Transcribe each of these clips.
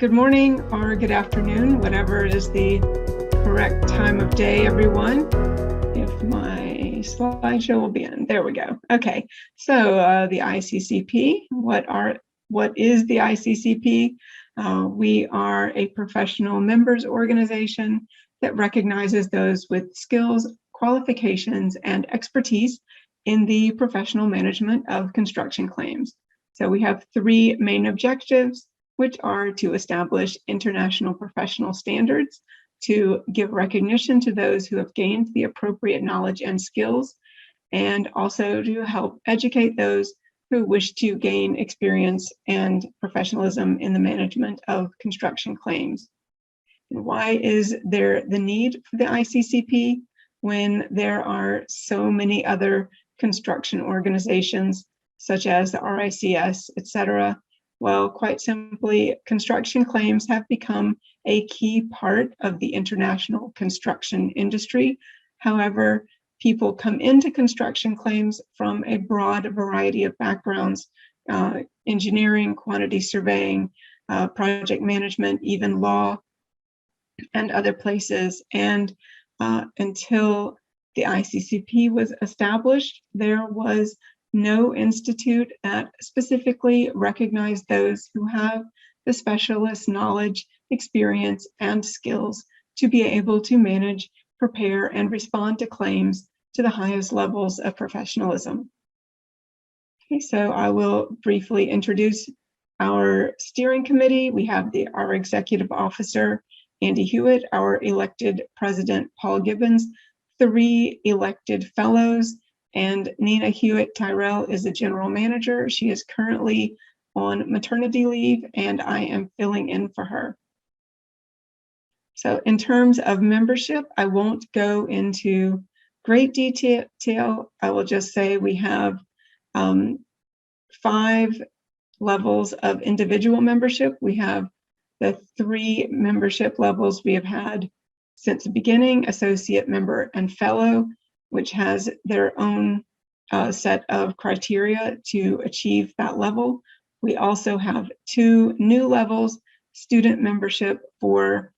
Good morning or good afternoon, whatever is the correct time of day, everyone. If my slideshow will be in, there we go. Okay, so the ICCP, what is the ICCP? We are a professional members organization that recognizes those with skills, qualifications, and expertise in the professional management of construction claims. So we have three main objectives, which are to establish international professional standards, to give recognition to those who have gained the appropriate knowledge and skills, and also to help educate those who wish to gain experience and professionalism in the management of construction claims. And why is there the need for the ICCP when there are so many other construction organizations, such as the RICS, etc.? Well, quite simply, construction claims have become a key part of the international construction industry. However, people come into construction claims from a broad variety of backgrounds, engineering, quantity surveying, project management, even law, and other places. And until the ICCP was established, there was no institute that specifically recognized those who have the specialist knowledge, experience, and skills to be able to manage, prepare, and respond to claims to the highest levels of professionalism. Okay, so I will briefly introduce our steering committee. We have our executive officer, Andy Hewitt, our elected president, Paul Gibbons, 3 elected fellows, and Nina Hewitt Tyrell is the general manager. She is currently on maternity leave, and I am filling in for her. So in terms of membership, I won't go into great detail. I will just say we have 5 levels of individual membership. We have the 3 membership levels we have had since the beginning: associate member and fellow, which has their own set of criteria to achieve that level. We also have 2 new levels: student membership for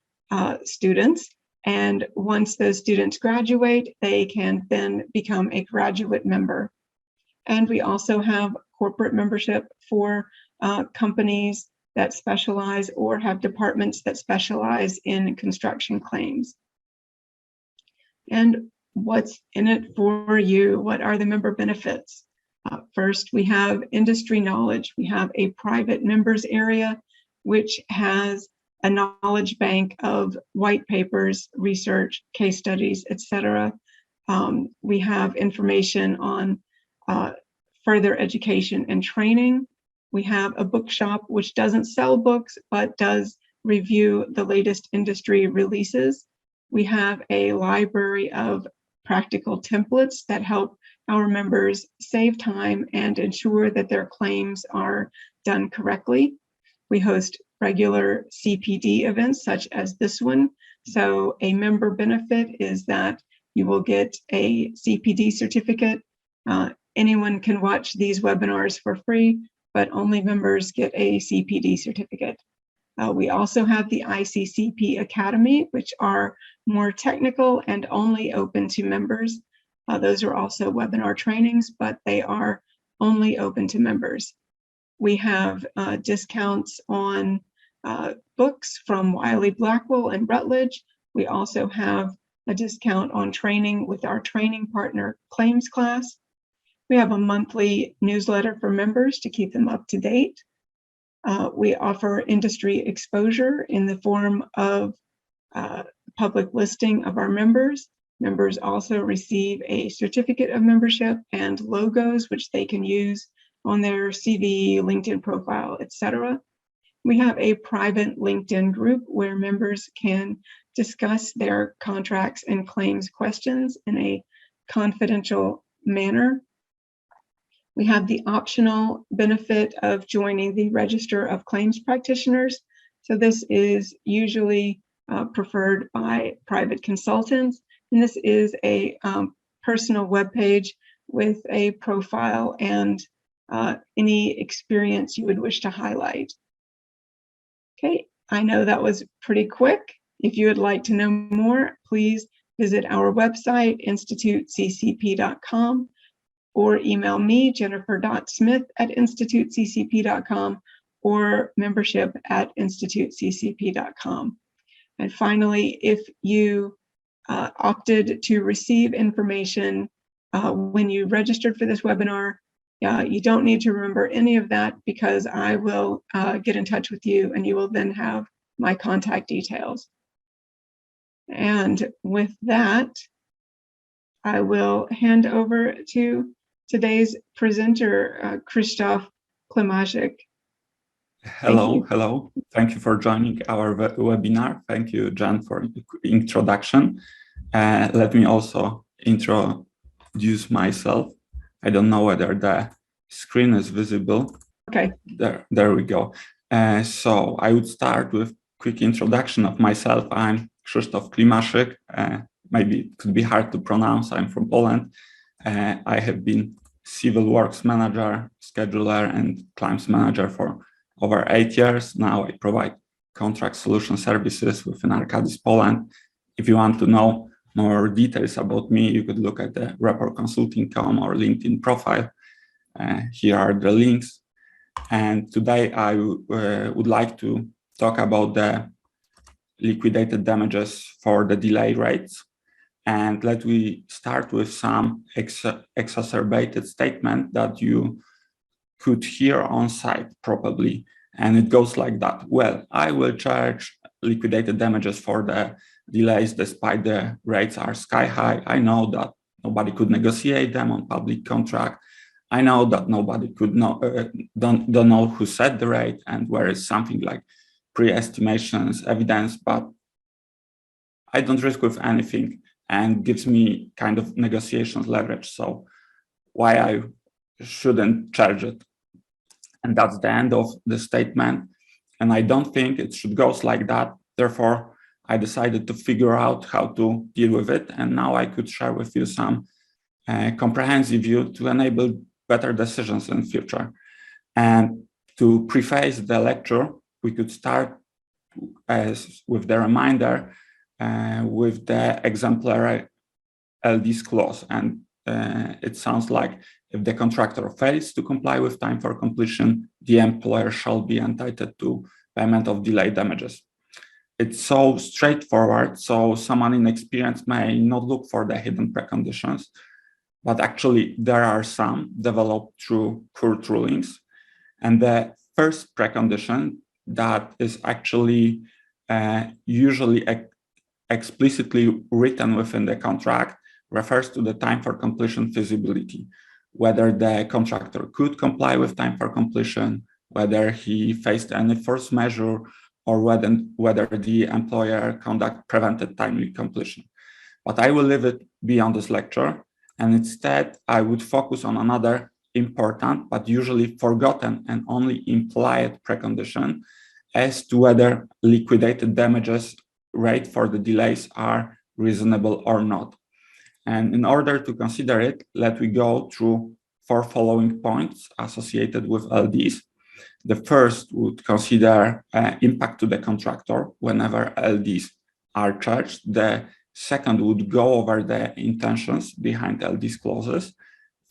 students, and once those students graduate, they can then become a graduate member. And we also have corporate membership for companies that specialize or have departments that specialize in construction claims. And what's in it for you? What are the member benefits? First, we have industry knowledge. We have a private members area, which has a knowledge bank of white papers, research, case studies, etc. We have information on further education and training. We have a bookshop, which doesn't sell books, but does review the latest industry releases. We have a library of practical templates that help our members save time and ensure that their claims are done correctly. We host regular CPD events such as this one. So a member benefit is that you will get a CPD certificate. Anyone can watch these webinars for free, but only members get a CPD certificate. We also have the ICCP Academy, which are more technical and only open to members. Those are also webinar trainings, but they are only open to members. We have discounts on books from Wiley Blackwell and Rutledge. We also have a discount on training with our training partner, Claims Class. We have a monthly newsletter for members to keep them up to date. We offer industry exposure in the form of public listing of our members. Members also receive a certificate of membership and logos, which they can use on their CV, LinkedIn profile, etc. We have a private LinkedIn group where members can discuss their contracts and claims questions in a confidential manner. We have the optional benefit of joining the Register of Claims Practitioners. So this is usually preferred by private consultants. And this is a personal webpage with a profile and any experience you would wish to highlight. Okay, I know that was pretty quick. If you would like to know more, please visit our website, instituteccp.com, or email me, jennifer.smith@instituteccp.com, or membership@instituteccp.com. And finally, if you opted to receive information when you registered for this webinar, you don't need to remember any of that, because I will get in touch with you and you will then have my contact details. And with that, I will hand over to today's presenter, Krzysztof Klimaszyk. Hello. Thank you for joining our webinar. Thank you, Jen, for the introduction. Let me also introduce myself. I don't know whether the screen is visible. Okay. There we go. So I would start with quick introduction of myself. I'm Krzysztof Klimaszyk. Maybe it could be hard to pronounce. I'm from Poland. I have been civil works manager, scheduler, and claims manager for over 8 years. Now I provide contract solution services within Arcadis, Poland. If you want to know more details about me, you could look at the reportconsulting.com or LinkedIn profile. Here are the links. And today I would like to talk about the liquidated damages for the delay rates. And let me start with some exacerbated statement that you could hear on site probably. And it goes like that. Well, I will charge liquidated damages for the delays despite the rates are sky high. I know that nobody could negotiate them on public contract. I know that nobody could don't know who set the rate and where is something like pre-estimations evidence, but I don't risk with anything and gives me kind of negotiations leverage. So why I shouldn't charge it? And that's the end of the statement. And I don't think it should go like that. Therefore, I decided to figure out how to deal with it. And now I could share with you some comprehensive view to enable better decisions in the future. And to preface the lecture, we could start with the reminder with the exemplary LDs clause. And it sounds like if the contractor fails to comply with time for completion, the employer shall be entitled to payment of delay damages. It's so straightforward, so someone inexperienced may not look for the hidden preconditions, but actually there are some developed through court rulings. And the first precondition that is actually usually explicitly written within the contract refers to the time for completion feasibility, whether the contractor could comply with time for completion, whether he faced any force measure, or whether the employer conduct prevented timely completion. But I will leave it beyond this lecture, and instead I would focus on another important but usually forgotten and only implied precondition as to whether liquidated damages rate for the delays are reasonable or not. And in order to consider it, let me go through 4 following points associated with LDs. The first would consider impact to the contractor whenever LDs are charged. The second would go over the intentions behind LDs clauses.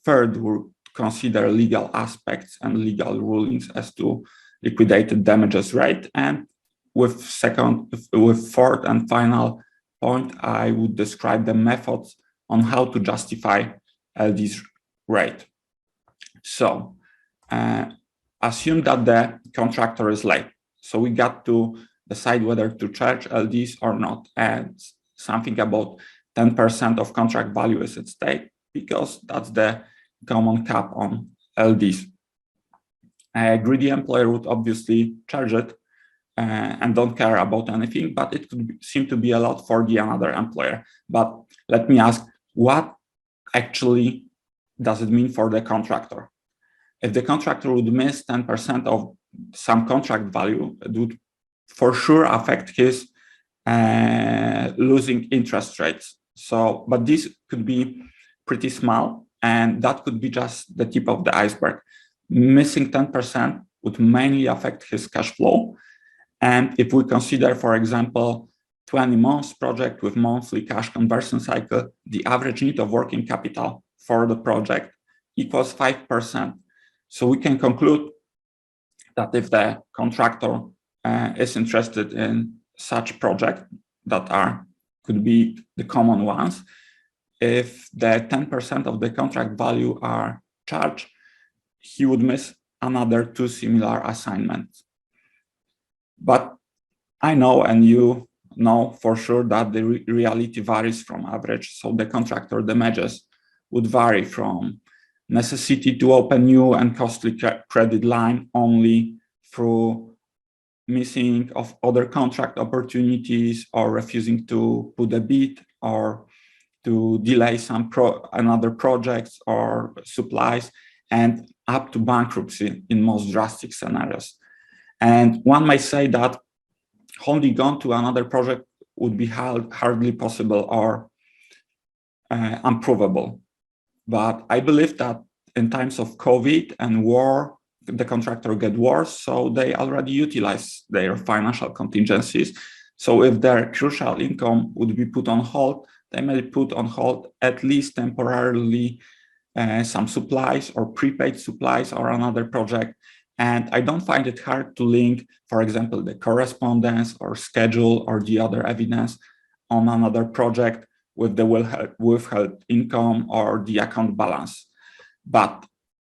Third would consider legal aspects and legal rulings as to liquidated damages rate. And with fourth and final point, I would describe the methods on how to justify LD's rate. So assume that the contractor is late. So we got to decide whether to charge LDs or not. And something about 10% of contract value is at stake because that's the common cap on LDs. A greedy employer would obviously charge it and don't care about anything, but it could seem to be a lot for the another employer. But let me ask, what actually does it mean for the contractor? If the contractor would miss 10% of some contract value, it would for sure affect his losing interest rates. So, but this could be pretty small, and that could be just the tip of the iceberg. Missing 10% would mainly affect his cash flow, And if we consider, for example, 20 months project with monthly cash conversion cycle, the average need of working capital for the project equals 5%. So we can conclude that if the contractor is interested in such project that could be the common ones, if the 10% of the contract value are charged, he would miss another 2 similar assignments. But I know, and you know for sure, that the reality varies from average. So the contractor damages would vary from necessity to open new and costly credit line only through missing of other contract opportunities or refusing to put a bid or to delay some another projects or supplies, and up to bankruptcy in most drastic scenarios. And one might say that holding on to another project would be hardly possible or unprovable. But I believe that in times of COVID and war, the contractor get worse, so they already utilize their financial contingencies. So if their crucial income would be put on hold, they may put on hold at least temporarily some supplies or prepaid supplies or another project. And I don't find it hard to link, for example, the correspondence or schedule or the other evidence on another project with the withheld income or the account balance. But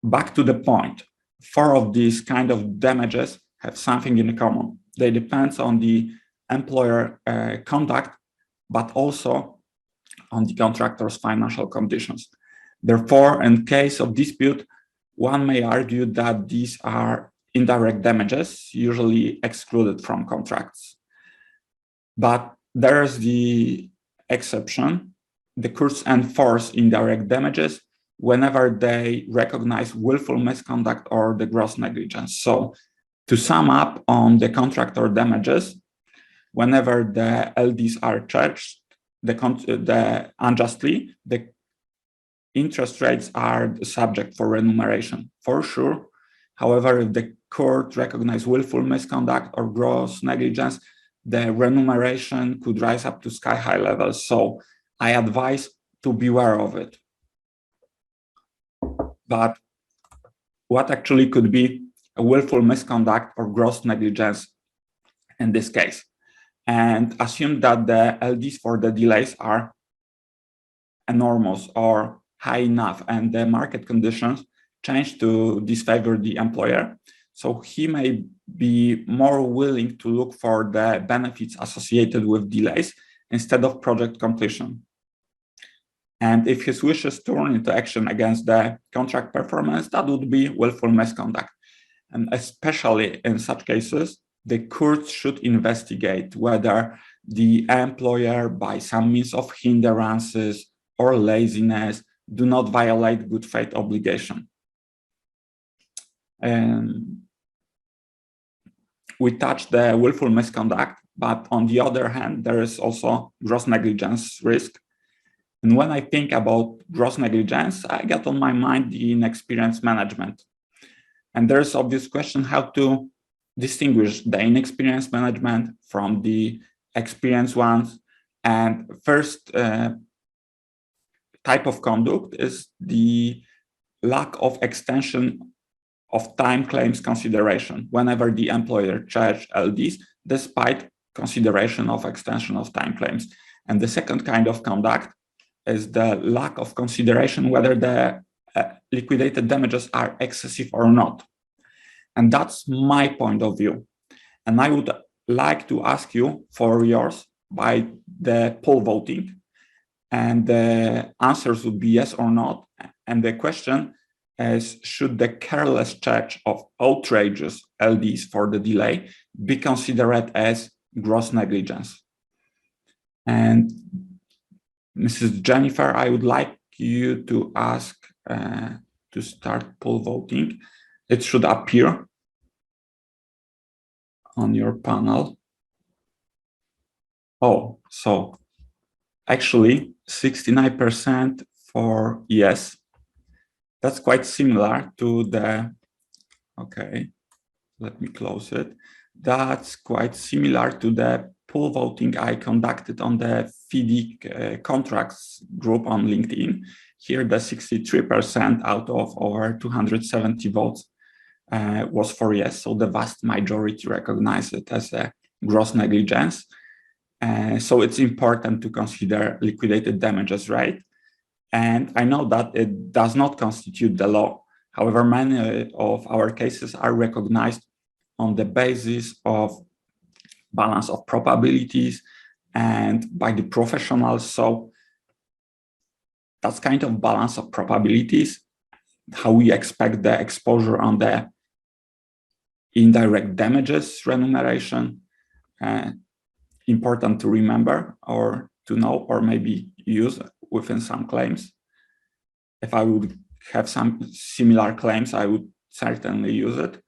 back to the point, 4 of these kind of damages have something in common. They depend on the employer conduct, but also on the contractor's financial conditions. Therefore, in case of dispute, one may argue that these are indirect damages, usually excluded from contracts. But there's the exception. The courts enforce indirect damages whenever they recognize willful misconduct or the gross negligence. So to sum up on the contractor damages, whenever the LDs are charged unjustly, the interest rates are the subject for remuneration, for sure. However, if the court recognizes willful misconduct or gross negligence, the remuneration could rise up to sky-high levels. So I advise to beware of it. But what actually could be a willful misconduct or gross negligence in this case? And assume that the LDs for the delays are enormous or high enough, and the market conditions change to disfavor the employer. So he may be more willing to look for the benefits associated with delays instead of project completion. And if his wishes turn into action against the contract performance, that would be willful misconduct. And especially in such cases, the courts should investigate whether the employer, by some means of hindrances or laziness, do not violate good faith obligation. And we touched the willful misconduct, but on the other hand, there is also gross negligence risk. And when I think about gross negligence, I get on my mind the inexperienced management. And there's obvious question how to distinguish the inexperienced management from the experienced ones. And first type of conduct is the lack of extension of time claims consideration whenever the employer charged LDs, despite consideration of extension of time claims. And the second kind of conduct is the lack of consideration whether the liquidated damages are excessive or not. And that's my point of view. And I would like to ask you for yours by the poll voting. And the answers would be yes or not. And the question is, should the careless charge of outrageous LDs for the delay be considered as gross negligence? And Mrs. Jennifer, I would like you to ask to start poll voting. It should appear on your panel. Oh, so actually 69% for yes. That's quite similar to the, okay, let me close it. That's quite similar to the poll voting I conducted on the FIDIC contracts group on LinkedIn. Here, the 63% out of over 270 votes was for yes, so the vast majority recognized it as a gross negligence. So it's important to consider liquidated damages, right? And I know that it does not constitute the law. However, many of our cases are recognized on the basis of balance of probabilities and by the professionals. So that's kind of balance of probabilities, how we expect the exposure on the indirect damages remuneration. Important to remember or to know or maybe use within some claims. If I would have some similar claims, I would certainly use it.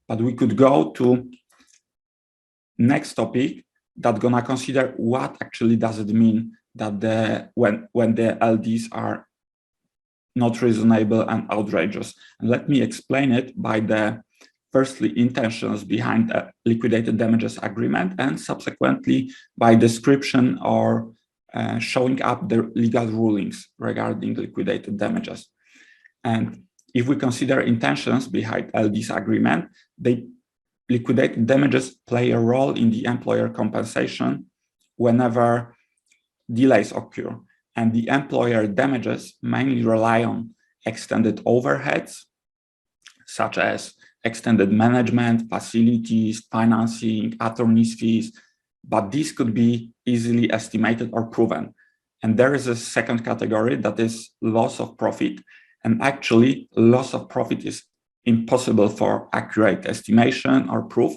But we could go to next topic that's gonna consider what actually does it mean that when the LDs are not reasonable and outrageous. And let me explain it by the firstly intentions behind a liquidated damages agreement and subsequently by description or showing up the legal rulings regarding liquidated damages. And if we consider intentions behind LD's agreement, liquidated damages play a role in the employer compensation whenever delays occur. And the employer damages mainly rely on extended overheads, such as extended management, facilities, financing, attorney's fees, but these could be easily estimated or proven. And there is a second category that is loss of profit. And actually, loss of profit is impossible for accurate estimation or proof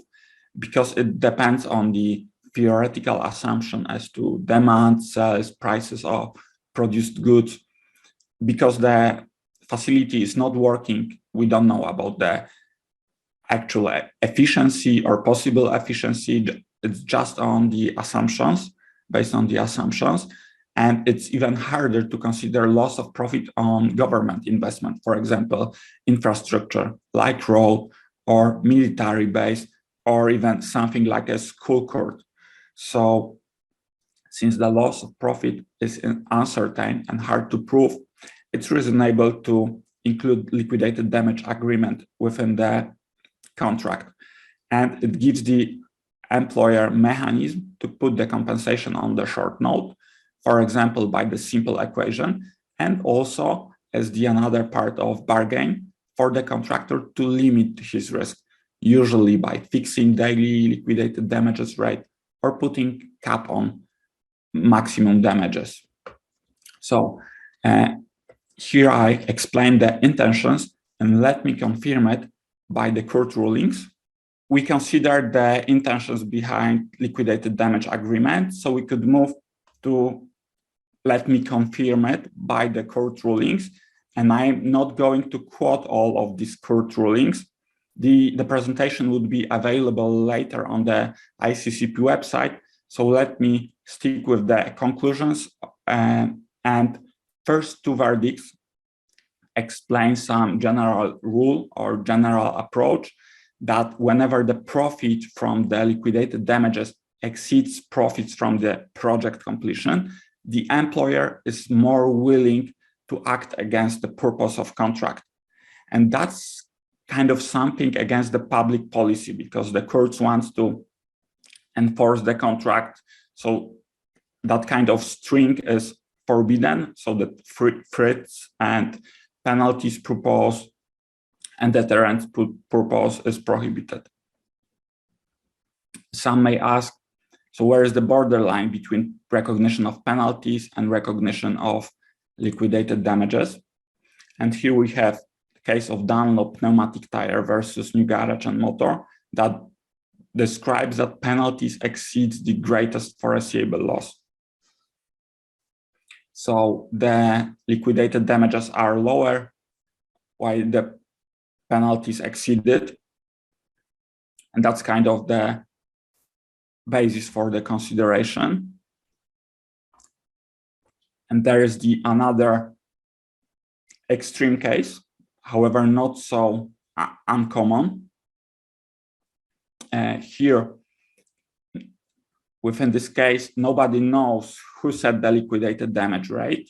because it depends on the theoretical assumption as to demand, sales, prices of produced goods. Because the facility is not working, we don't know about the actual efficiency or possible efficiency. It's just on the assumptions, based on the assumptions. And it's even harder to consider loss of profit on government investment, for example, infrastructure like road or military base, or even something like a school court. So since the loss of profit is uncertain and hard to prove, it's reasonable to include liquidated damage agreement within the contract. And it gives the employer mechanism to put the compensation on the short note, for example, by the simple equation, and also as the another part of bargain for the contractor to limit his risk, usually by fixing daily liquidated damages rate or putting cap on maximum damages. So here I explain the intentions, and let me confirm it by the court rulings. We consider the intentions behind liquidated damage agreement, so we could move to let me confirm it by the court rulings. And I'm not going to quote all of these court rulings. The presentation would be available later on the ICCP website. So let me stick with the conclusions. And first two verdicts explain some general rule or general approach that whenever the profit from the liquidated damages exceeds profits from the project completion, the employer is more willing to act against the purpose of contract. And that's kind of something against the public policy because the courts want to enforce the contract. So that kind of string is forbidden, so that threats and penalties proposed and deterrence proposed is prohibited. Some may ask, so where is the borderline between recognition of penalties and recognition of liquidated damages? And here we have the case of Dunlop pneumatic tire versus New Garage and Motor that describes that penalties exceeds the greatest foreseeable loss. So the liquidated damages are lower while the penalties exceeded. And that's kind of the basis for the consideration. And there is the another extreme case, however, not so uncommon. Here, within this case, nobody knows who set the liquidated damage rate,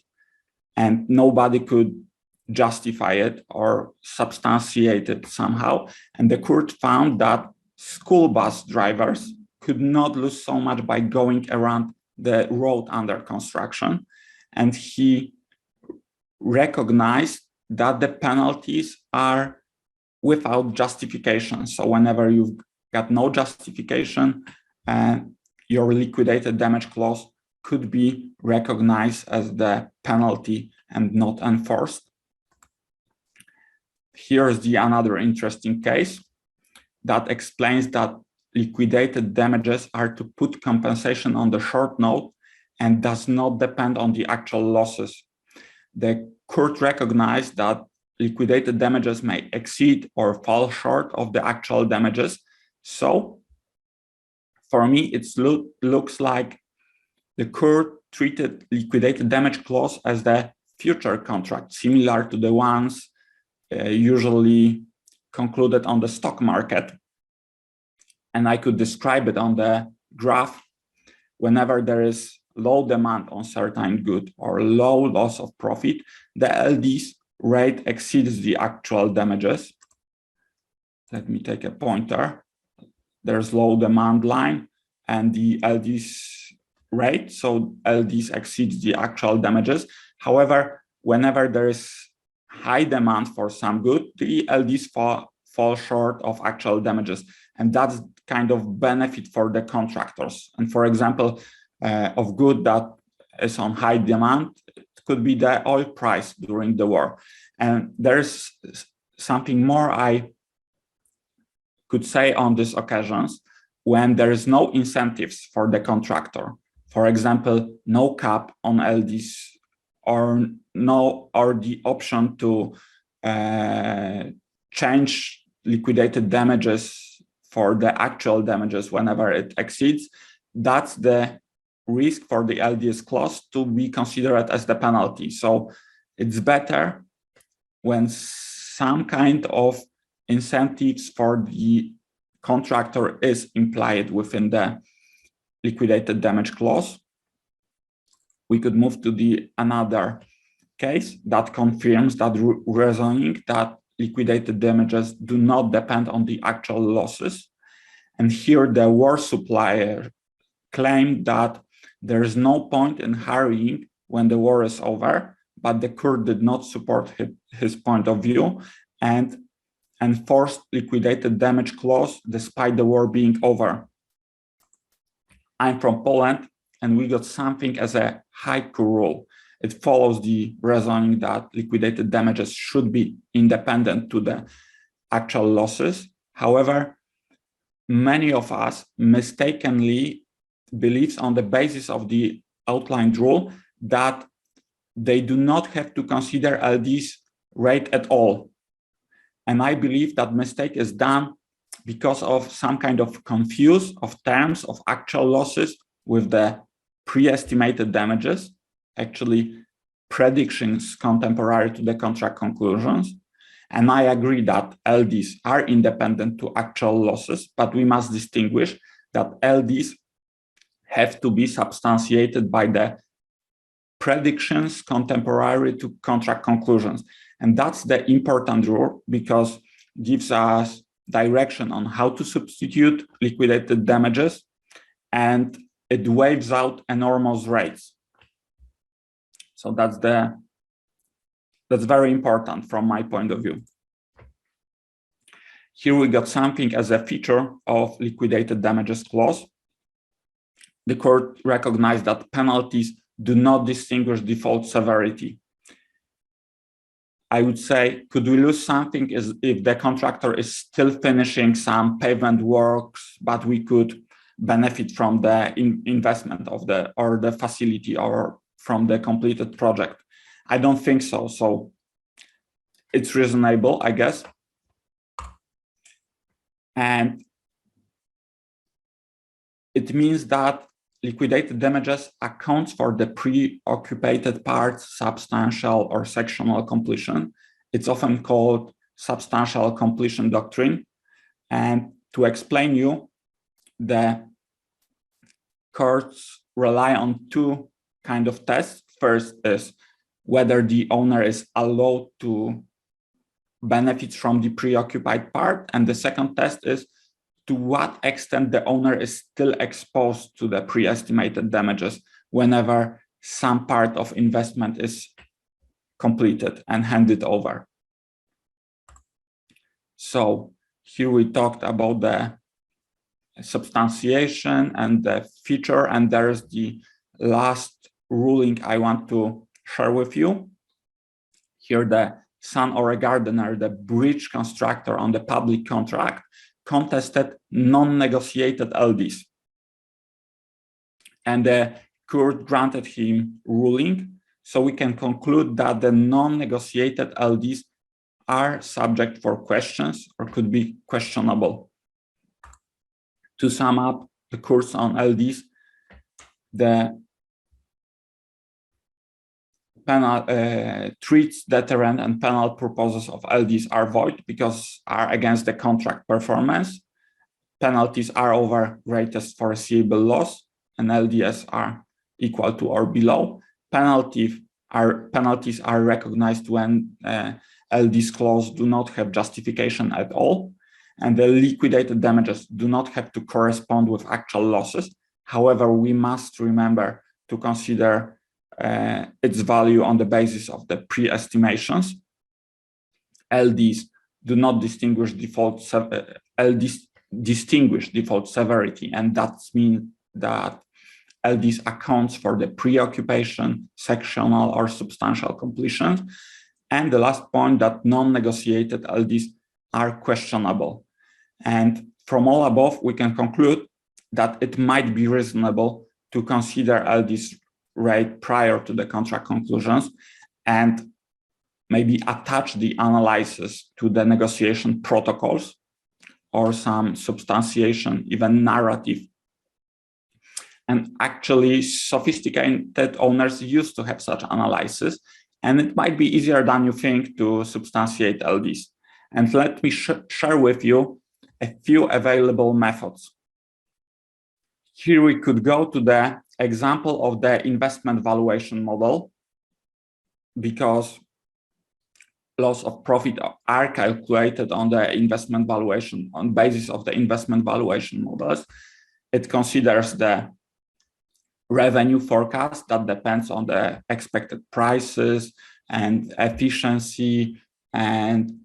and nobody could justify it or substantiate it somehow. And the court found that school bus drivers could not lose so much by going around the road under construction. And he recognized that the penalties are without justification. So whenever you've got no justification, your liquidated damage clause could be recognized as the penalty and not enforced. Here's another interesting case that explains that liquidated damages are to put compensation on the short note and does not depend on the actual losses. The court recognized that liquidated damages may exceed or fall short of the actual damages. So for me, it looks like the court treated liquidated damage clause as the future contract, similar to the ones usually concluded on the stock market. And I could describe it on the graph. Whenever there is low demand on certain good or low loss of profit, the LD's rate exceeds the actual damages. Let me take a pointer. There's low demand line and the LD's rate. So LD's exceeds the actual damages. However, whenever there is high demand for some good, the LD's fall short of actual damages. And that's kind of benefit for the contractors. And for example, of good that is on high demand, it could be the oil price during the war. And there's something more I could say on these occasions when there is no incentives for the contractor. For example, no cap on LDs or the option to change liquidated damages for the actual damages whenever it exceeds. That's the risk for the LDS clause to be considered as the penalty. So it's better when some kind of incentives for the contractor is implied within the liquidated damage clause. We could move to another case that confirms that reasoning that liquidated damages do not depend on the actual losses. And here the war supplier claimed that there is no point in hurrying when the war is over, but the court did not support his point of view and enforced liquidated damage clause despite the war being over. I'm from Poland, and we got something as a haiku rule. It follows the reasoning that liquidated damages should be independent to the actual losses. However, many of us mistakenly believes on the basis of the outlined rule that they do not have to consider LD's rate at all. And I believe that mistake is done because of some kind of confuse of terms of actual losses with the pre-estimated damages, actually predictions contemporary to the contract conclusions. And I agree that LDs are independent to actual losses, but we must distinguish that LDs have to be substantiated by the predictions contemporary to contract conclusions. And that's the important rule because it gives us direction on how to substitute liquidated damages, and it waves out enormous rates. So that's very important from my point of view. Here we got something as a feature of liquidated damages clause. The court recognized that penalties do not distinguish default severity. I would say, could we lose something is if the contractor is still finishing some pavement works, but we could benefit from the investment of the facility or from the completed project. I don't think so. So it's reasonable, I guess. And it means that liquidated damages accounts for the preoccupied parts, substantial or sectional completion. It's often called substantial completion doctrine. And to explain you, the courts rely on two kind of tests. First is whether the owner is allowed to benefit from the preoccupied part. And the second test is to what extent the owner is still exposed to the pre-estimated damages whenever some part of investment is completed and handed over. So here we talked about the substantiation and the feature, and there is the last ruling I want to share with you. Here the son or a gardener, the bridge constructor on the public contract, contested non-negotiated LDs. And the court granted him ruling. So we can conclude that the non-negotiated LDs are subject for questions or could be questionable. To sum up the course on LDs, the penal treats deterrent and penal purposes of LDs are void because are against the contract performance. Penalties are over greatest foreseeable loss, and LDs are equal to or below. Penalties are recognized when LDs clause do not have justification at all, and the liquidated damages do not have to correspond with actual losses. However, we must remember to consider its value on the basis of the pre-estimations. LDs do not distinguish default severity, and that means that LDs accounts for the preoccupation, sectional or substantial completion. And the last point, that non-negotiated LDs are questionable. And from all above, we can conclude that it might be reasonable to consider LDs rate prior to the contract conclusions and maybe attach the analysis to the negotiation protocols or some substantiation, even narrative. And actually, sophisticated owners used to have such analysis, and it might be easier than you think to substantiate LDs. And let me share with you a few available methods. Here we could go to the example of the investment valuation model, because loss of profit are calculated on the investment valuation, on basis of the investment valuation models. It considers the revenue forecast that depends on the expected prices and efficiency and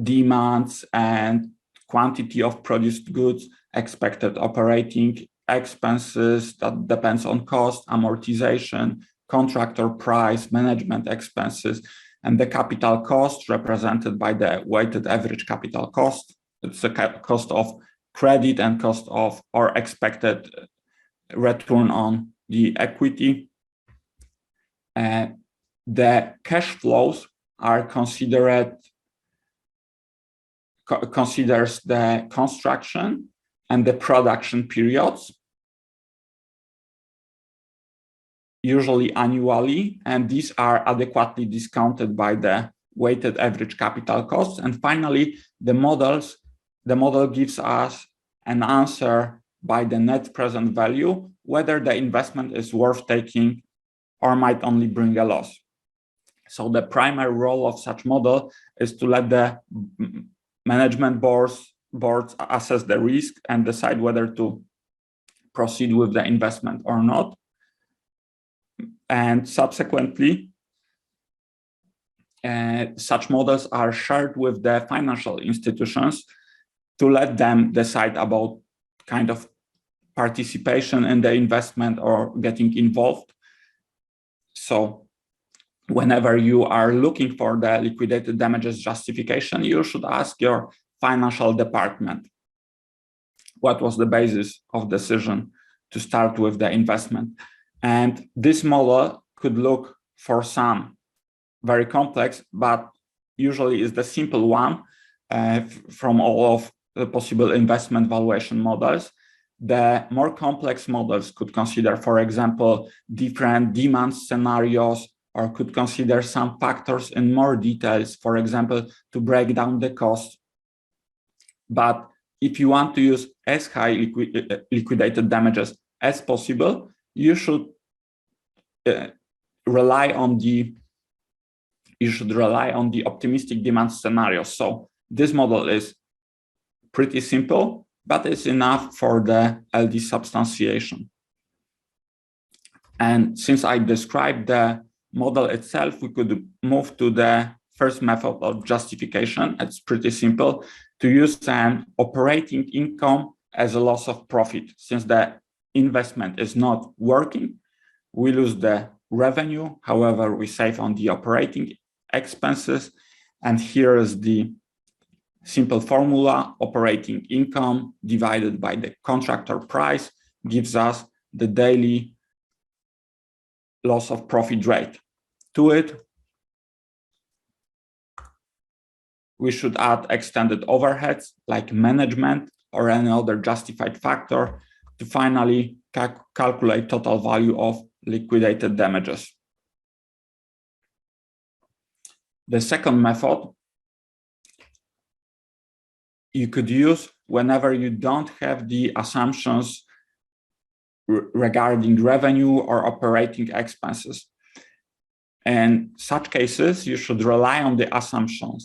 demands and quantity of produced goods, expected operating expenses that depends on cost, amortization, contractor price, management expenses, and the capital cost represented by the weighted average capital cost. It's the cost of credit and cost of or expected return on the equity. The cash flows are considers the construction and the production periods, usually annually, and these are adequately discounted by the weighted average capital costs. And finally, the model gives us an answer by the net present value, whether the investment is worth taking or might only bring a loss. So the primary role of such model is to let the management boards assess the risk and decide whether to proceed with the investment or not. And subsequently, such models are shared with the financial institutions to let them decide about kind of participation in the investment or getting involved. So whenever you are looking for the liquidated damages justification, you should ask your financial department, what was the basis of decision to start with the investment? And this model could look for some very complex, but usually is the simple one from all of the possible investment valuation models. The more complex models could consider, for example, different demand scenarios, or could consider some factors in more details, for example, to break down the cost. But if you want to use as high liquidated damages as possible, you should rely on the optimistic demand scenario. So this model is pretty simple, but it's enough for the LD substantiation. And since I described the model itself, we could move to the first method of justification. It's pretty simple, to use an operating income as a loss of profit. Since the investment is not working, we lose the revenue. However, we save on the operating expenses. And here is the simple formula: operating income divided by the contractor price gives us the daily loss of profit rate. To it, we should add extended overheads like management or any other justified factor to finally calculate total value of liquidated damages. The second method you could use whenever you don't have the assumptions regarding revenue or operating expenses. In such cases, you should rely on the assumption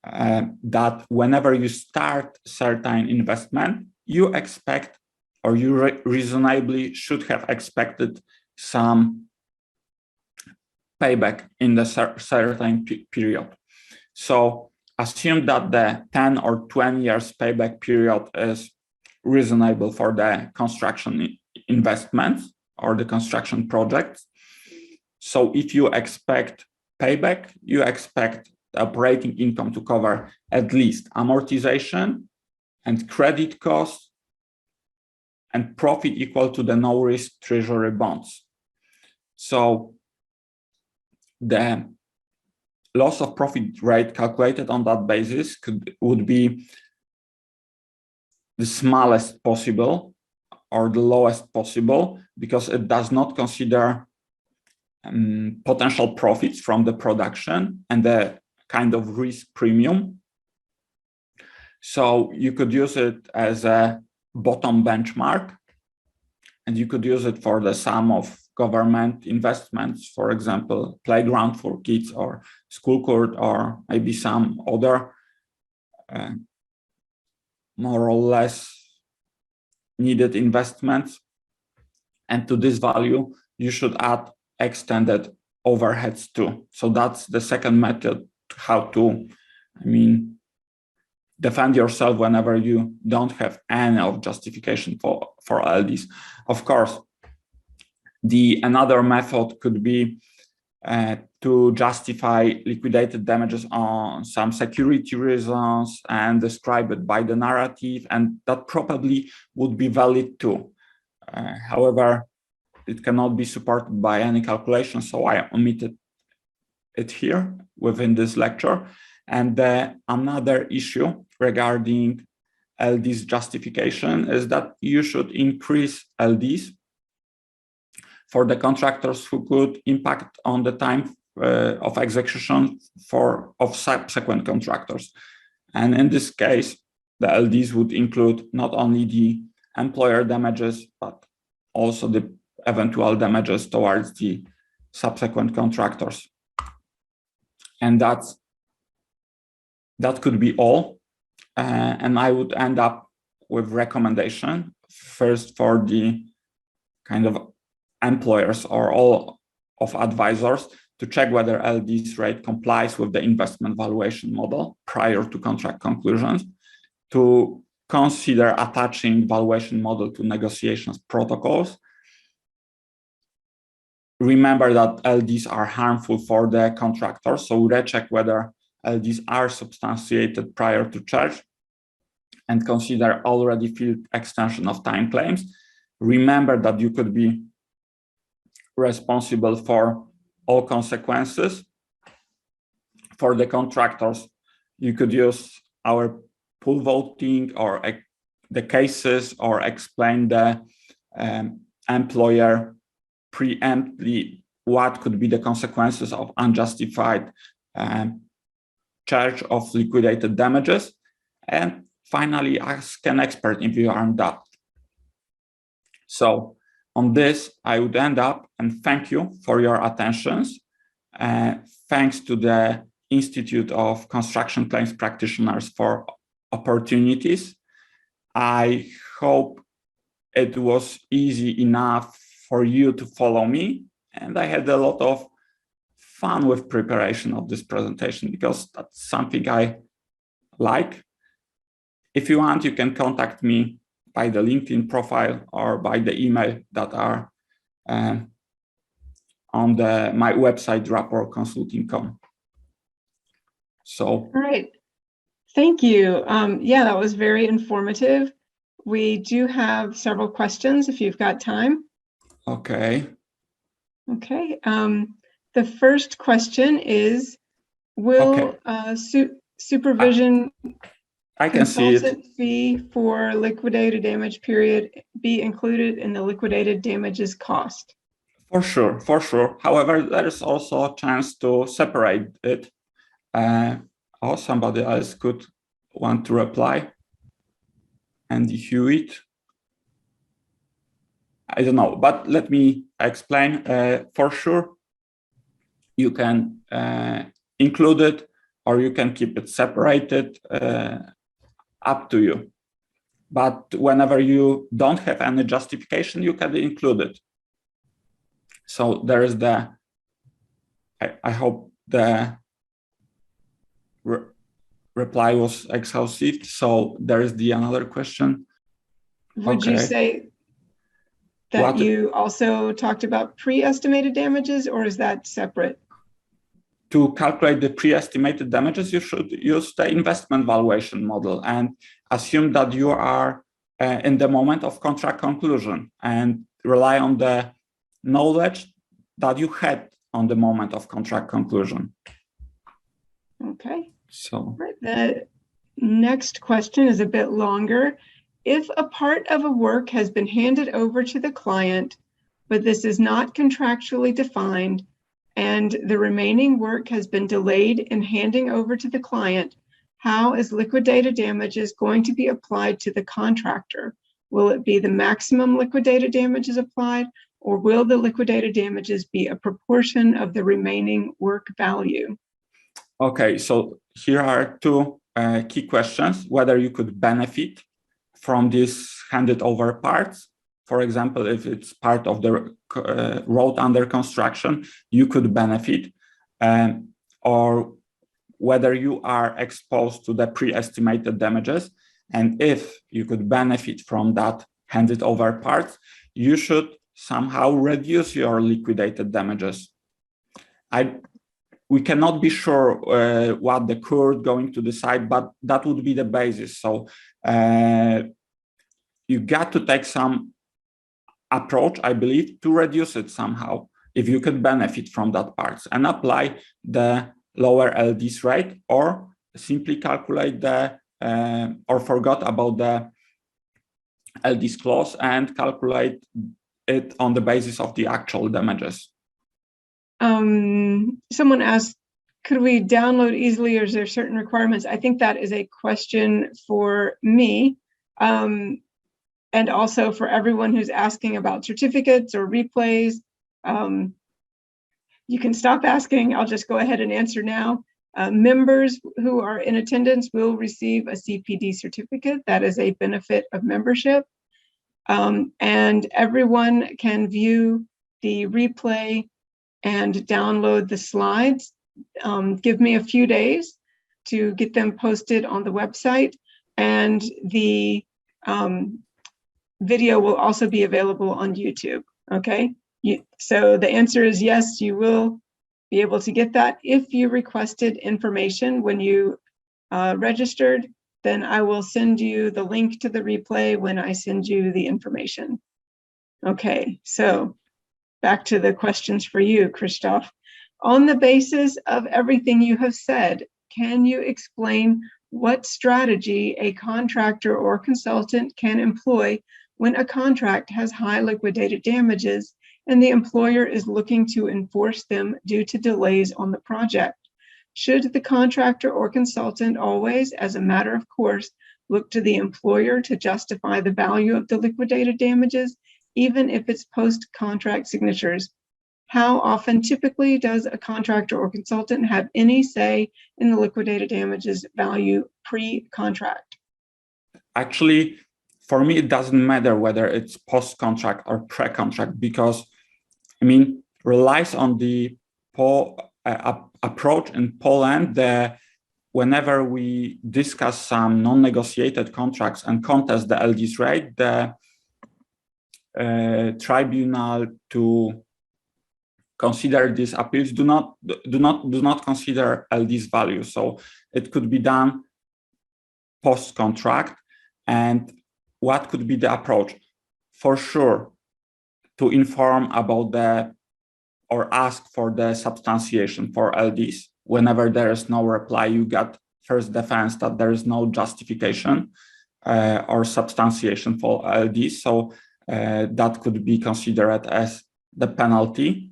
that whenever you start certain investment, you expect, or you reasonably should have expected, some payback in the certain period. So assume that the 10 or 20 years payback period is reasonable for the construction investments or the construction projects. So if you expect payback, you expect the operating income to cover at least amortization and credit costs and profit equal to the no-risk treasury bonds. So the loss of profit rate calculated on that basis would be the smallest possible or the lowest possible, because it does not consider potential profits from the production and the kind of risk premium. So you could use it as a bottom benchmark, and you could use it for the sum of government investments, for example, playground for kids or school court, or maybe some other more or less needed investments. And to this value, you should add extended overheads too. So that's the second method, how to, defend yourself whenever you don't have any of justification for LDs. Of course, another method could be to justify liquidated damages on some security reasons and describe it by the narrative, and that probably would be valid too. However, it cannot be supported by any calculation, so I omitted it here within this lecture. And another issue regarding LD's justification is that you should increase LDs for the contractors who could impact on the time of execution of subsequent contractors. And in this case, the LDs would include not only the employer damages, but also the eventual damages towards the subsequent contractors. And that could be all. And I would end up with recommendation first for the kind of employers or all of advisors to check whether LD's rate complies with the investment valuation model prior to contract conclusions, to consider attaching valuation model to negotiations protocols. Remember that LDs are harmful for the contractors, so recheck whether LDs are substantiated prior to charge, and consider already filled extension of time claims. Remember that you could be responsible for all consequences. For the contractors, you could use our pool voting or the cases, or explain the employer preemptly what could be the consequences of unjustified charge of liquidated damages. And finally ask an expert if you are in doubt. So on this, I would end up and thank you for your attentions. Thanks to the Institute of Construction Claims Practitioners for opportunities. I hope it was easy enough for you to follow me, and I had a lot of fun with preparation of this presentation because that's something I like. If you want, you can contact me by the LinkedIn profile or by the email that are on my website, rapportconsulting.com. So, all right. Thank you. Yeah, that was very informative. We do have several questions if you've got time. okay. Okay. The first question is, will supervision I can see it. consultant fee for liquidated damage period be included in the liquidated damages cost? For sure, for sure. However, there is also a chance to separate it. Or somebody else could want to reply and issue it. I don't know, but let me explain. For sure, you can include it or you can keep it separated, up to you. But whenever you don't have any justification, you can include it. So there is the, I hope the reply was exhaustive. So there is the another question. Would you say that you also talked about pre-estimated damages, or is that separate? To calculate the pre-estimated damages, you should use the investment valuation model and assume that you are in the moment of contract conclusion and rely on the knowledge that you had on the moment of contract conclusion. Okay. So the next question is a bit longer. If a part of a work has been handed over to the client, but this is not contractually defined, and the remaining work has been delayed in handing over to the client, how is liquidated damages going to be applied to the contractor? Will it be the maximum liquidated damages applied, or will the liquidated damages be a proportion of the remaining work value? Okay, so here are two key questions: whether you could benefit from these handed over parts. For example, if it's part of the road under construction, you could benefit, or whether you are exposed to the pre-estimated damages. And if you could benefit from that handed over parts, you should somehow reduce your liquidated damages. We cannot be sure what the court going to decide, but that would be the basis. So you got to take some approach, I believe, to reduce it somehow, if you could benefit from that parts, and apply the lower LDs rate, or simply calculate the, or forgot about the LDs clause and calculate it on the basis of the actual damages. Someone asked, could we download easily, or is there certain requirements? I think that is a question for me. And also for everyone who's asking about certificates or replays. You can stop asking, I'll just go ahead and answer now. Members who are in attendance will receive a CPD certificate. That is a benefit of membership. And everyone can view the replay and download the slides. Give me a few days to get them posted on the website, and the video will also be available on YouTube. Okay, so the answer is yes, you will be able to get that. If you requested information when you registered, then I will send you the link to the replay when I send you the information. Okay, so back to the questions for you, Krzysztof. On the basis of everything you have said, can you explain what strategy a contractor or consultant can employ when a contract has high liquidated damages and the employer is looking to enforce them due to delays on the project? Should the contractor or consultant always, as a matter of course, look to the employer to justify the value of the liquidated damages, even if it's post-contract signatures? How often typically does a contractor or consultant have any say in the liquidated damages value pre-contract? Actually, for me, it doesn't matter whether it's post-contract or pre-contract, because, I mean, relies on the approach in Poland that whenever we discuss some non-negotiated contracts and contest the LD's rate, the tribunal to consider these appeals do not consider LD's value. So it could be done post-contract. And what could be the approach? For sure, to inform about or ask for the substantiation for LDs. Whenever there is no reply, you got first defense that there is no justification or substantiation for LDs. So that could be considered as the penalty.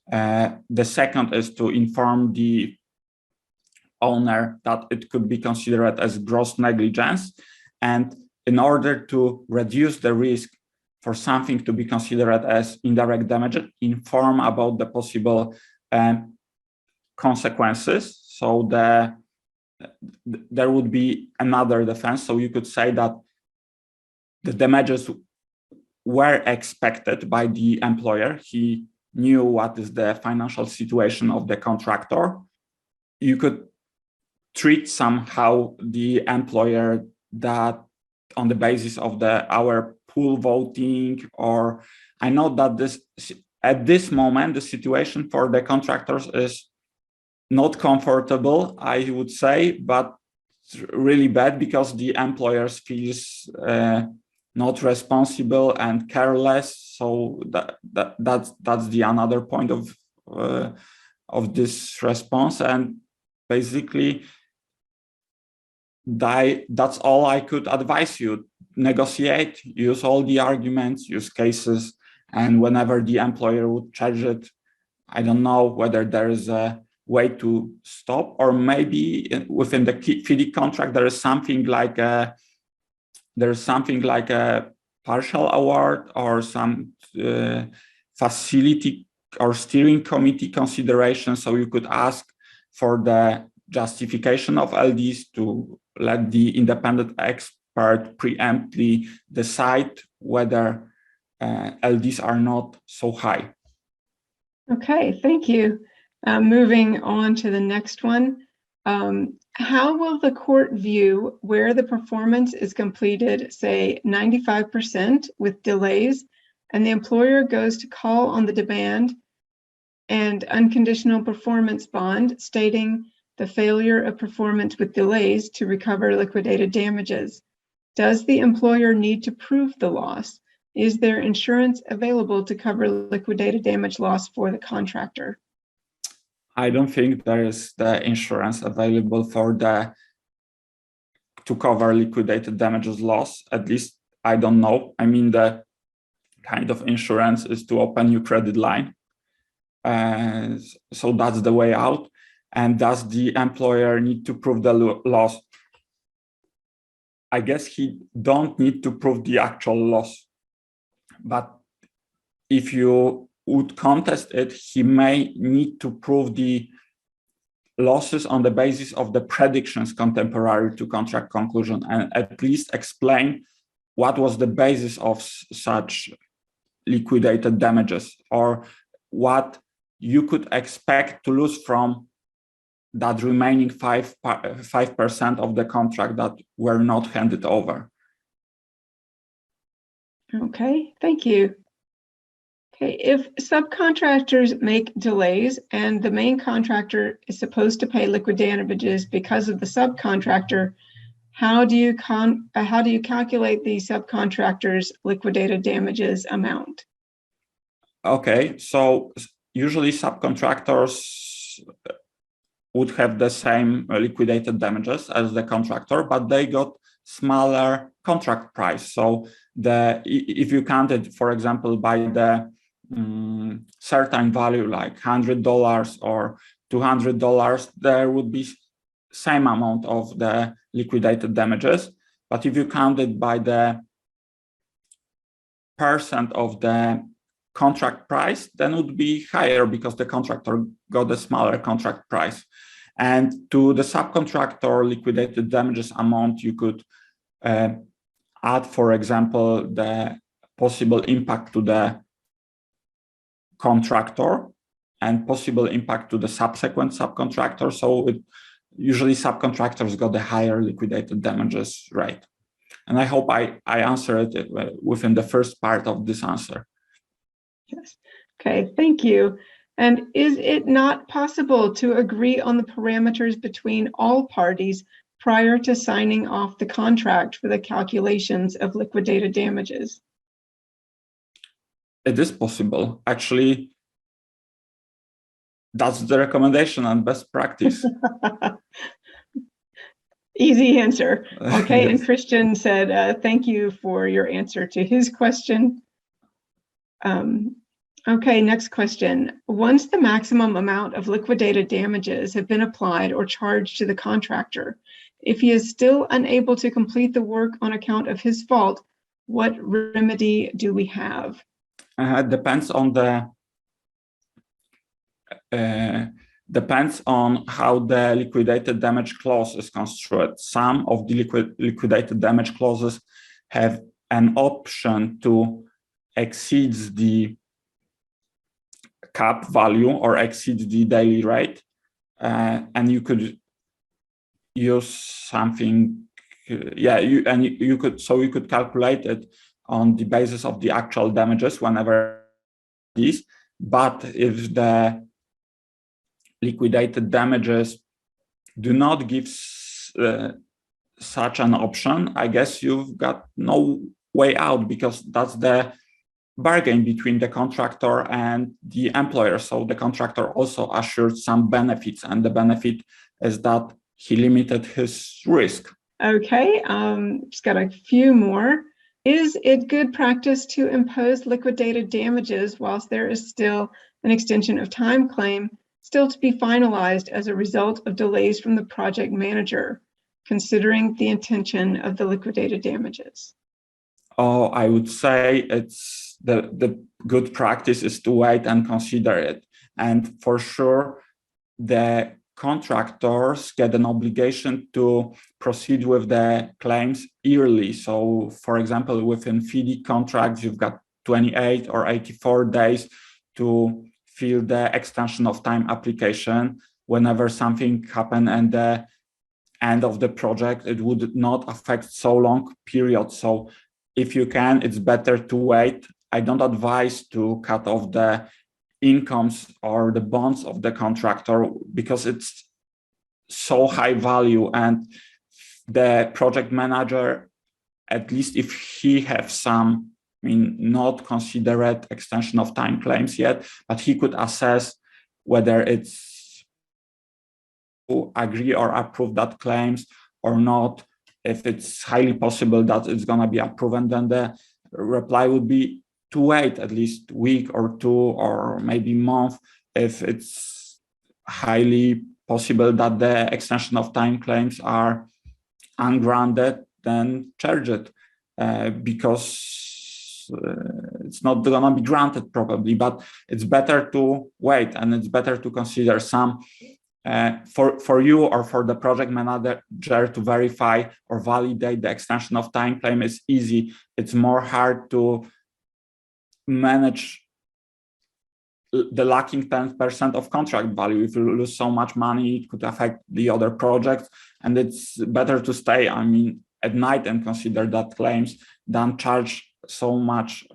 The second is to inform the owner that it could be considered as gross negligence. And in order to reduce the risk for something to be considered as indirect damage, inform about the possible consequences. So there would be another defense. So you could say that the damages were expected by the employer. He knew what is the financial situation of the contractor. You could treat somehow the employer that on the basis of our pool voting, or I know that at this moment, the situation for the contractors is not comfortable, I would say, but really bad because the employers feels not responsible and careless. So that's the another point of this response. And basically, that's all I could advise you. Negotiate, use all the arguments, use cases, and whenever the employer would charge it, I don't know whether there is a way to stop, or maybe within the FIDIC contract there is something like a partial award or some facility or steering committee consideration. So you could ask for the justification of LDs to let the independent expert preemptly decide whether LDs are not so high. Okay, thank you. Moving on to the next one. How will the court view where the performance is completed, say 95% with delays, and the employer goes to call on the demand and unconditional performance bond stating the failure of performance with delays to recover liquidated damages? Does the employer need to prove the loss? Is there insurance available to cover liquidated damage loss for the contractor? I don't think there is the insurance available to cover liquidated damages loss. At least I don't know. I mean, the kind of insurance is to open your credit line. So that's the way out. And does the employer need to prove the loss? I guess he don't need to prove the actual loss. But if you would contest it, he may need to prove the losses on the basis of the predictions contemporary to contract conclusion, and at least explain what was the basis of such liquidated damages, or what you could expect to lose from that remaining 5% of the contract that were not handed over. Okay, thank you. Okay, if subcontractors make delays and the main contractor is supposed to pay liquidated damages because of the subcontractor, how do you calculate the subcontractor's liquidated damages amount? Okay, so usually subcontractors would have the same liquidated damages as the contractor, but they got smaller contract price. So if you count it, for example, by the certain value like $100 or $200, there would be same amount of the liquidated damages. But if you count it by the percent of the contract price, then it would be higher because the contractor got a smaller contract price. And to the subcontractor liquidated damages amount, you could add, for example, the possible impact to the contractor and possible impact to the subsequent subcontractor. So usually subcontractors got a higher liquidated damages rate. And I hope I answered it within the first part of this answer. Yes. Okay, thank you. And is it not possible to agree on the parameters between all parties prior to signing off the contract for the calculations of liquidated damages? It is possible. Actually, that's the recommendation and best practice. Easy answer. Okay, Yes. And Christian said, thank you for your answer to his question. Okay, next question. Once the maximum amount of liquidated damages have been applied or charged to the contractor, if he is still unable to complete the work on account of his fault, what remedy do we have? Depends on how the liquidated damage clause is construed. Some of the liquidated damage clauses have an option to exceed the cap value or exceed the daily rate, and you could use something. You could calculate it on the basis of the actual damages whenever these. But if the liquidated damages do not give such an option, I guess you've got no way out, because that's the bargain between the contractor and the employer. So the contractor also assured some benefits, and the benefit is that he limited his risk. Okay, just got a few more. Is it good practice to impose liquidated damages whilst there is still an extension of time claim still to be finalized as a result of delays from the project manager, considering the intention of the liquidated damages? Oh, I would say it's the good practice is to wait and consider it. And for sure, the contractors get an obligation to proceed with the claims yearly. So, for example, within FIDI contracts, you've got 28 or 84 days to fill the extension of time application. Whenever something happened at the end of the project, it would not affect so long period. So if you can, it's better to wait. I don't advise to cut off the incomes or the bonds of the contractor, because it's so high value, and the project manager, at least if he has some, not considered extension of time claims yet, but he could assess whether it's to agree or approve that claims or not. If it's highly possible that it's going to be approved, then the reply would be to wait at least a week or two or maybe month. If it's highly possible that the extension of time claims are ungrounded, then charge it, because it's not going to be granted probably. But it's better to wait, and it's better to consider some for you or for the project manager to verify or validate the extension of time claim is easy. It's more hard to manage the lacking 10% of contract value. If you lose so much money, it could affect the other projects, and it's better to stay, at night and consider that claims than charge so much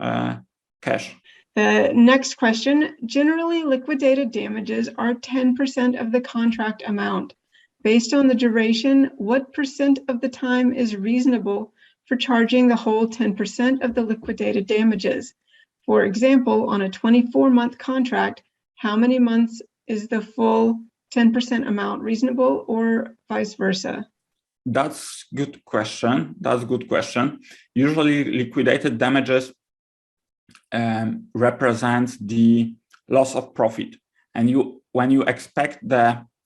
cash. The next question, generally liquidated damages are 10% of the contract amount. Based on the duration, what percent of the time is reasonable for charging the whole 10% of the liquidated damages? For example, on a 24-month contract, how many months is the full 10% amount reasonable, or vice versa? That's good question. Usually liquidated damages represents the loss of profit, and when you expect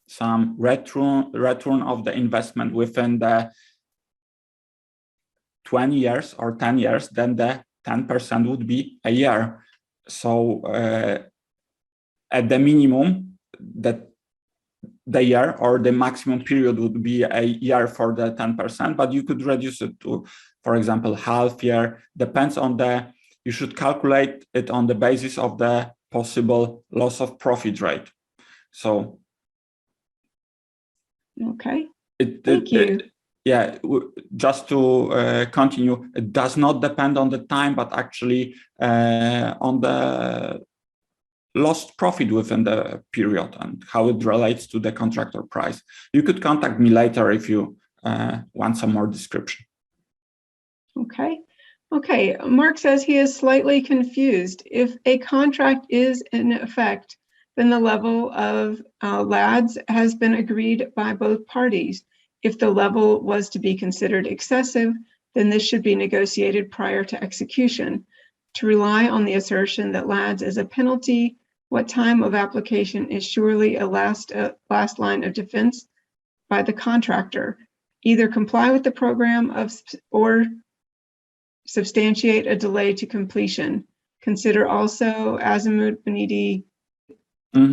some return of the investment within the 20 years or 10 years, then the 10% would be a year. So at the minimum, that the year or the maximum period would be a year for the 10%, but you could reduce it to, for example, half year. Depends on you should calculate it on the basis of the possible loss of profit rate. So okay, thank you. Yeah, just to continue, it does not depend on the time, but actually on the lost profit within the period and how it relates to the contractor price. You could contact me later if you want some more description. Okay, Mark says he is slightly confused. If a contract is in effect, then the level of LADs has been agreed by both parties. If the level was to be considered excessive, then this should be negotiated prior to execution. To rely on the assertion that LADs is a penalty, what time of application is surely a last line of defense by the contractor. Either comply with the program or substantiate a delay to completion. Consider also Azimut Benidi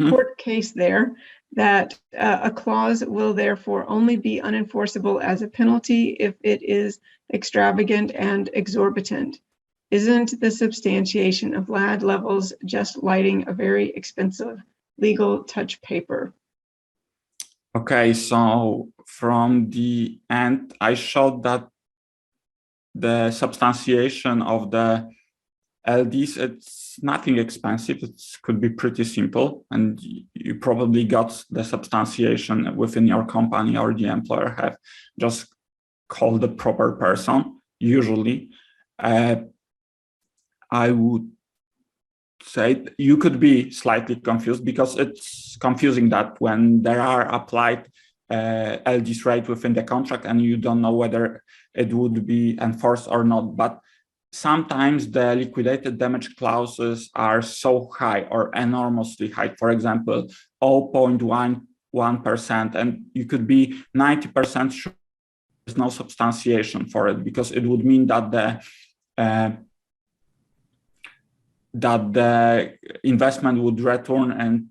court case there that a clause will therefore only be unenforceable as a penalty if it is extravagant and exorbitant. Isn't the substantiation of LAD levels just lighting a very expensive legal touch paper? Okay, so from the end, I showed that the substantiation of the LDs, it's nothing expensive. It could be pretty simple, and you probably got the substantiation within your company, or the employer have just called the proper person. Usually, I would say you could be slightly confused because it's confusing that when there are applied LDs rate within the contract and you don't know whether it would be enforced or not. But sometimes the liquidated damage clauses are so high or enormously high, for example, 0.11%, and you could be 90% sure there's no substantiation for it, because it would mean that the investment would return in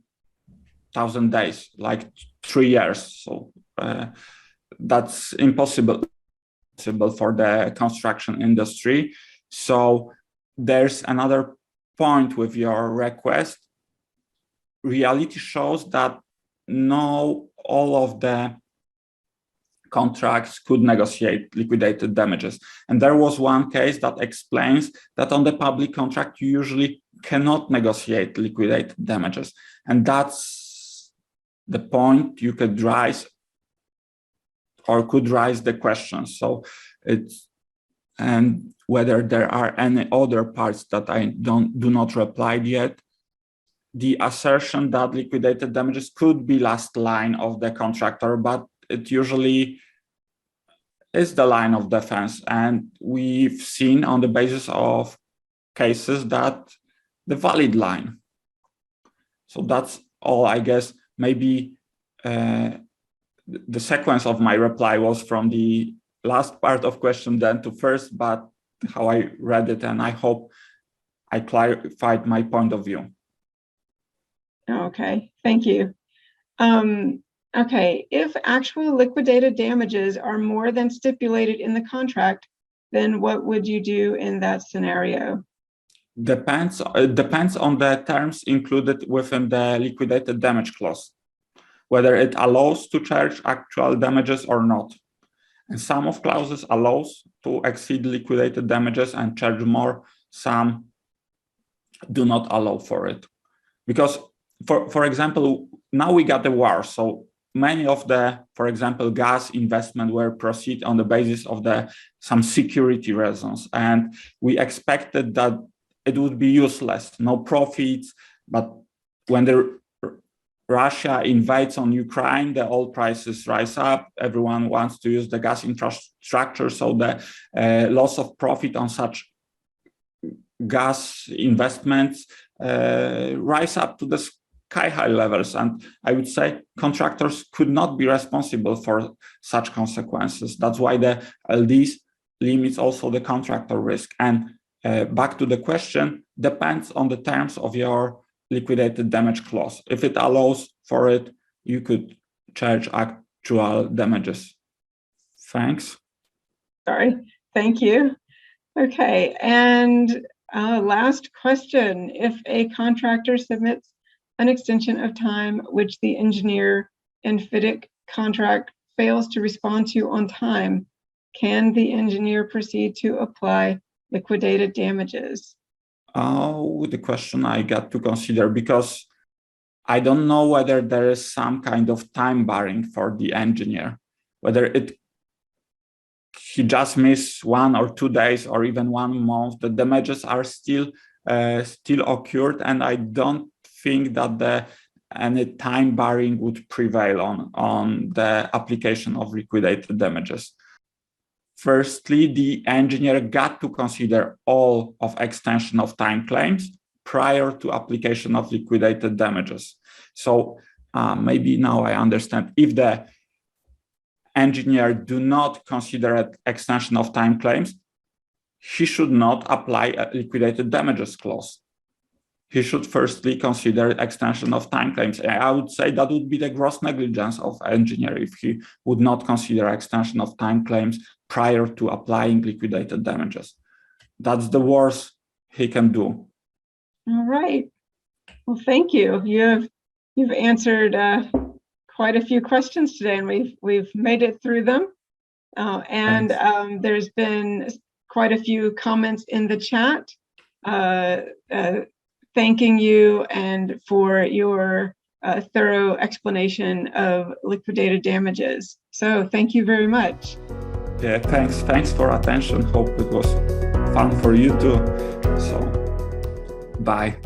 1,000 days, like 3 years. So that's impossible for the construction industry. So there's another point with your request. Reality shows that no, all of the contracts could negotiate liquidated damages. And there was one case that explains that on the public contract, you usually cannot negotiate liquidated damages. And that's the point you could raise the question. So it's, and whether there are any other parts that I do not replied yet. The assertion that liquidated damages could be last line of the contractor, but it usually is the line of defense. And we've seen on the basis of cases that the valid line. So that's all, I guess. Maybe the sequence of my reply was from the last part of question then to first, but how I read it, and I hope I clarified my point of view. Okay, thank you. Okay, if actual liquidated damages are more than stipulated in the contract, then what would you do in that scenario? Depends on the terms included within the liquidated damage clause, whether it allows to charge actual damages or not. And some of clauses allows to exceed liquidated damages and charge more. Some do not allow for it. Because, for example, now we got the war. So many of the, for example, gas investment were proceed on the basis of some security reasons. And we expected that it would be useless, no profits. But when Russia invades on Ukraine, the oil prices rise up. Everyone wants to use the gas infrastructure, so the loss of profit on such gas investments rise up to the sky-high levels. And I would say contractors could not be responsible for such consequences. That's why the LDs limits also the contractor risk. And back to the question, depends on the terms of your liquidated damage clause. If it allows for it, you could charge actual damages. Thanks. Sorry, thank you. Okay, and last question. If a contractor submits an extension of time which the engineer in FIDIC contract fails to respond to on time, can the engineer proceed to apply liquidated damages? Oh, the question I got to consider, because I don't know whether there is some kind of time barring for the engineer, whether he just missed 1 or 2 days or even 1 month, the damages are still occurred, and I don't think that any time barring would prevail on the application of liquidated damages. Firstly, the engineer got to consider all of extension of time claims prior to application of liquidated damages. So maybe now I understand. If the engineer do not consider an extension of time claims, he should not apply a liquidated damages clause. He should firstly consider extension of time claims. I would say that would be the gross negligence of engineer if he would not consider extension of time claims prior to applying liquidated damages. That's the worst he can do. All right. Well, thank you. You've answered quite a few questions today, and we've made it through them. There's been quite a few comments in the chat thanking you and for your thorough explanation of liquidated damages. So thank you very much. Yeah, thanks for attention. Hope it was fun for you too. So bye.